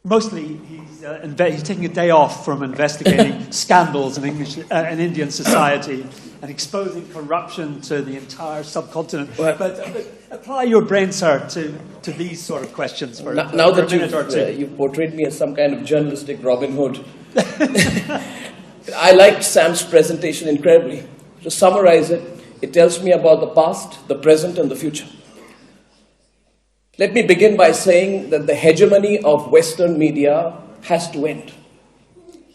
Mostly, he's taking a day off from investigating scandals in Indian society and exposing corruption to the entire subcontinent. Well, but apply your brain, sir, to these sort of questions for a minute or two. You've portrayed me as some kind of journalistic Robin Hood. I liked Sam's presentation incredibly. To summarize it, it tells me about the past, the present, and the future. Let me begin by saying that the hegemony of Western media has to end.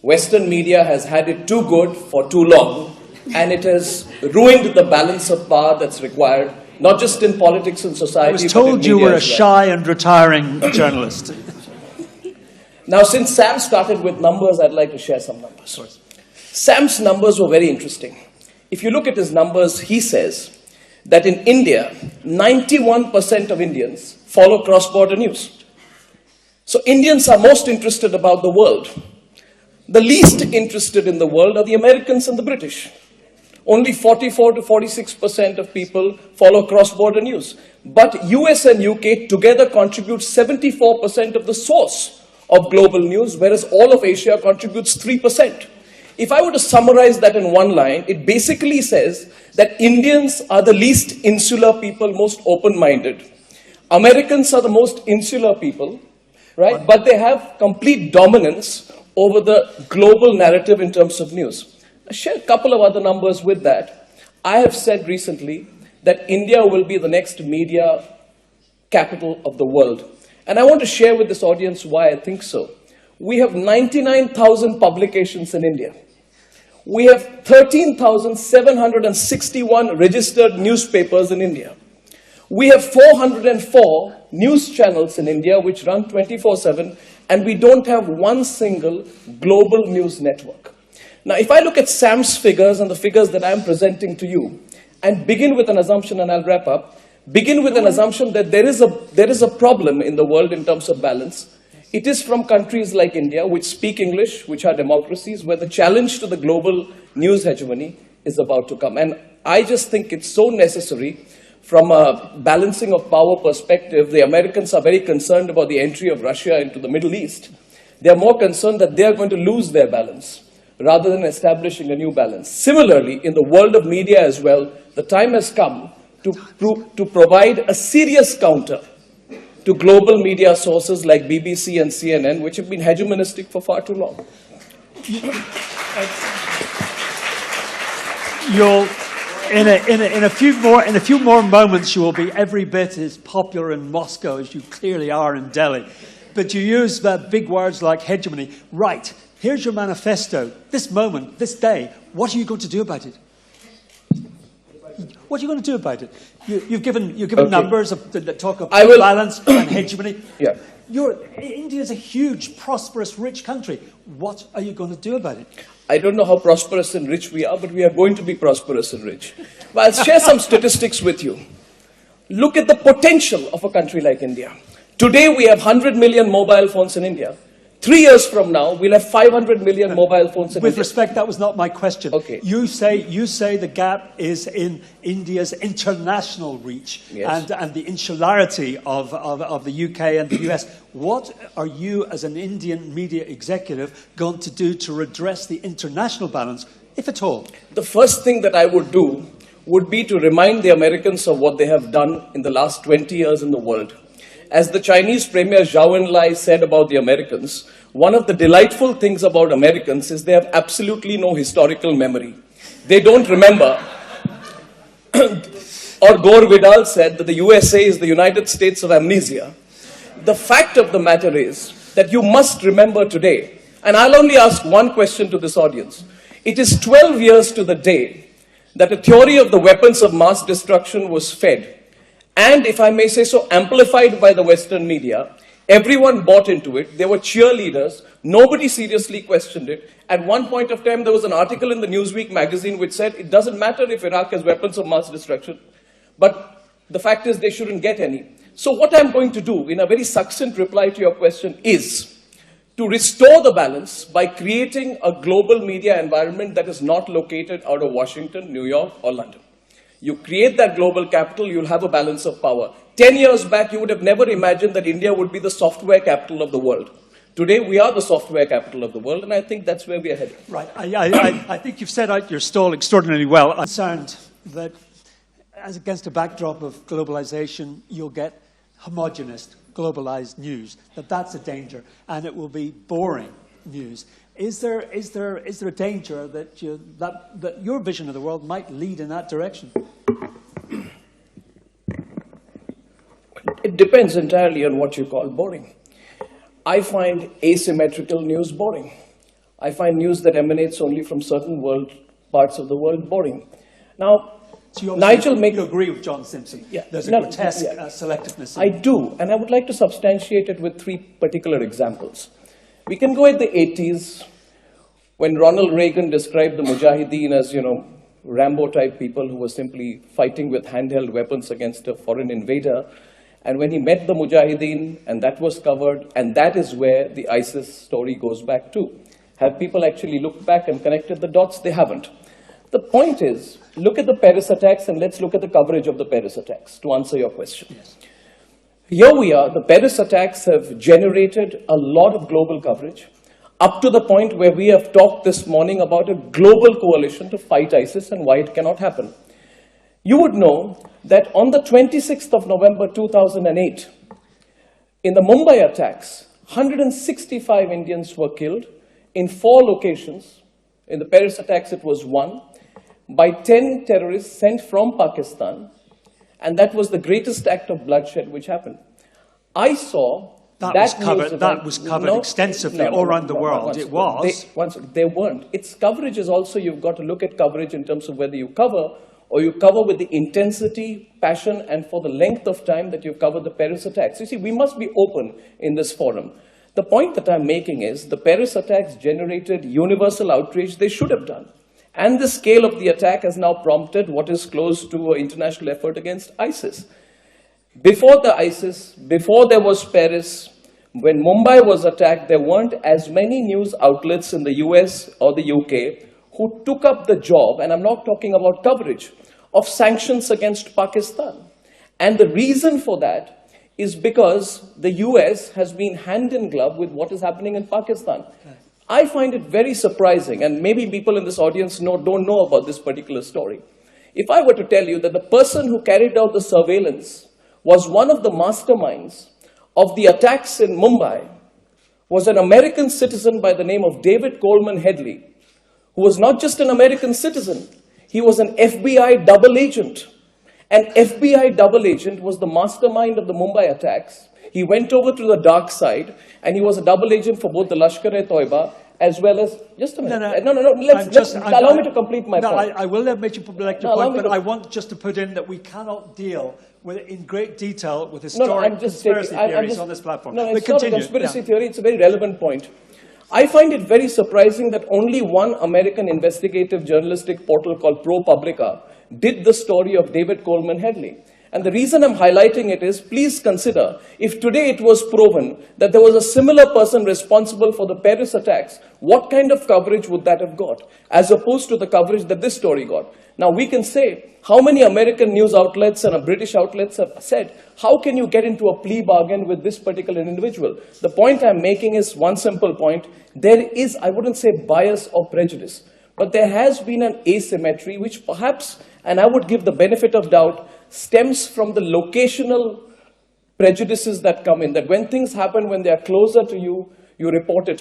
Western media has had it too good for too long, and it has ruined the balance of power that's required, not just in politics and society. I was told you were a shy and retiring journalist. Now, since Sam started with numbers, I'd like to share some numbers. Sam's numbers were very interesting. If you look at his numbers, he says that in India, 91% of Indians follow cross-border news. So Indians are most interested about the world. The least interested in the world are the Americans and the British. Only 44 to 46% of people follow cross-border news. But US and UK together contribute 74% of the source of global news, whereas all of Asia contributes 3%. If I were to summarize that in one line, it basically says that Indians are the least insular people, most open-minded. Americans are the most insular people, right? But they have complete dominance over the global narrative in terms of news. I'll share a couple of other numbers with that. I have said recently that India will be the next media capital of the world. And I want to share with this audience why I think so. We have 99,000 publications in India. We have 13,761 registered newspapers in India. We have 404 news channels in India which run 24/7, and we don't have one single global news network. Now, if I look at Sam's figures and the figures that I'm presenting to you, and begin with an assumption, and I'll wrap up, begin with an assumption that there is a problem in the world in terms of balance. It is from countries like India, which speak English, which are democracies, where the challenge to the global news hegemony is about to come. And I just think it's so necessary from a balancing of power perspective. The Americans are very concerned about the entry of Russia into the Middle East. They are more concerned that they are going to lose their balance rather than establishing a new balance. Similarly, in the world of media as well, the time has come to provide a serious counter to global media sources like BBC and CNN, which have been hegemonistic for far too long. In a few more moments, you will be every bit as popular in Moscow as you clearly are in Delhi. But you use big words like hegemony. Right, here's your manifesto. This moment, this day, what are you going to do about it? What are you going to do about it? You've given numbers that talk of balance and hegemony. Yeah. India is a huge, prosperous, rich country. What are you going to do about it? I don't know how prosperous and rich we are, but we are going to be prosperous and rich. But I'll share some statistics with you. Look at the potential of a country like India. Today, we have 100 million mobile phones in India. 3 years from now, we'll have 500 million mobile phones in India. With respect, that was not my question. Okay. You say the gap is in India's international reach, yes, and the insularity of the UK and the US. What are you, as an Indian media executive, going to do to redress the international balance, if at all? The first thing that I would do would be to remind the Americans of what they have done in the last 20 years in the world. As the Chinese Premier Zhou Enlai said about the Americans, one of the delightful things about Americans is they have absolutely no historical memory. They don't remember. Or Gore Vidal said that the USA is the United States of amnesia. The fact of the matter is that you must remember today, and I'll only ask one question to this audience. It is 12 years to the day that a theory of the weapons of mass destruction was fed, and, if I may say so, amplified by the Western media. Everyone bought into it. There were cheerleaders. Nobody seriously questioned it. At one point of time, there was an article in the Newsweek magazine which said, it doesn't matter if Iraq has weapons of mass destruction, but the fact is they shouldn't get any. So what I'm going to do, in a very succinct reply to your question, is to restore the balance by creating a global media environment that is not located out of Washington, New York, or London. You create that global capital, you'll have a balance of power. 10 years back, you would have never imagined that India would be the software capital of the world. Today, we are the software capital of the world, and I think that's where we are heading. Right. I think you've set out your stall extraordinarily well. I'm concerned that, as against a backdrop of globalization, you'll get homogenous, globalized news. That's a danger, and it will be boring news. Is there a danger that your vision of the world might lead in that direction? It depends entirely on what you call boring. I find asymmetrical news boring. I find news that emanates only from certain parts of the world boring. Now, so Nigel you agree with John Simpson? Yeah. There's a grotesque selectiveness. I do, and I would like to substantiate it with 3 particular examples. We can go at the 80s, when Ronald Reagan described the Mujahideen as, Rambo-type people who were simply fighting with handheld weapons against a foreign invader. And when he met the Mujahideen, and that was covered, and that is where the ISIS story goes back to. Have people actually looked back and connected the dots? They haven't. The point is, look at the Paris attacks, and let's look at the coverage of the Paris attacks, to answer your question. Yes. Here we are. The Paris attacks have generated a lot of global coverage, up to the point where we have talked this morning about a global coalition to fight ISIS and why it cannot happen. You would know that on the 26th of November 2008, in the Mumbai attacks, 165 Indians were killed in 4 locations. In the Paris attacks, it was 1, by 10 terrorists sent from Pakistan, and that was the greatest act of bloodshed which happened. I saw that was covered extensively all around the world. They weren't. Its coverage is also, you've got to look at coverage in terms of whether you cover, or you cover with the intensity, passion, and for the length of time that you've covered the Paris attacks. You see, we must be open in this forum. The point that I'm making is the Paris attacks generated universal outrage they should have done. And the scale of the attack has now prompted what is close to an international effort against ISIS. Before there was Paris, when Mumbai was attacked, there weren't as many news outlets in the US or the UK who took up the job, and I'm not talking about coverage, of sanctions against Pakistan. And the reason for that is because the US has been hand in glove with what is happening in Pakistan. I find it very surprising, and maybe people in this audience don't know about this particular story. If I were to tell you that the person who carried out the surveillance was one of the masterminds of the attacks in Mumbai, was an American citizen by the name of David Coleman Headley, who was not just an American citizen, he was an FBI double agent. An FBI double agent was the mastermind of the Mumbai attacks. He went over to the dark side, and he was a double agent for both the Lashkar-e-Toiba as well as... Just a minute. No. Allow me to complete my point. I will let you complete your point, but I want just to put in that we cannot deal in great detail with historic conspiracy theories on this platform. No, it's not a conspiracy theory. It's a very relevant point. I find it very surprising that only one American investigative journalistic portal called ProPublica did the story of David Coleman Headley. And the reason I'm highlighting it is, please consider, if today it was proven that there was a similar person responsible for the Paris attacks, what kind of coverage would that have got, as opposed to the coverage that this story got? Now, we can say, how many American news outlets and British outlets have said, how can you get into a plea bargain with this particular individual? The point I'm making is one simple point. There is, I wouldn't say bias or prejudice, but there has been an asymmetry which perhaps, and I would give the benefit of doubt, stems from the locational prejudices that come in, that when things happen, when they are closer to you, you report it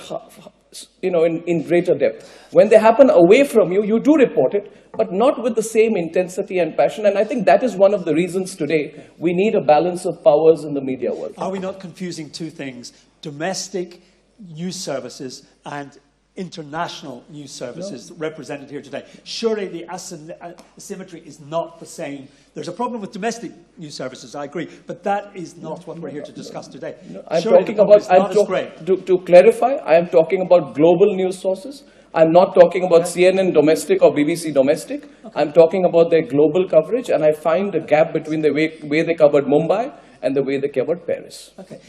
in greater depth. When they happen away from you, you do report it, but not with the same intensity and passion. And I think that is one of the reasons today we need a balance of powers in the media world. Are we not confusing two things? Domestic news services and international news services represented here today. Surely the asymmetry is not the same. There's a problem with domestic news services, I agree, but that is not what we're here to discuss today. I'm talking about, to clarify, I am talking about global news sources. I'm not talking about CNN domestic or BBC domestic. I'm talking about their global coverage, and I find a gap between the way they covered Mumbai and the way they covered Paris. Okay.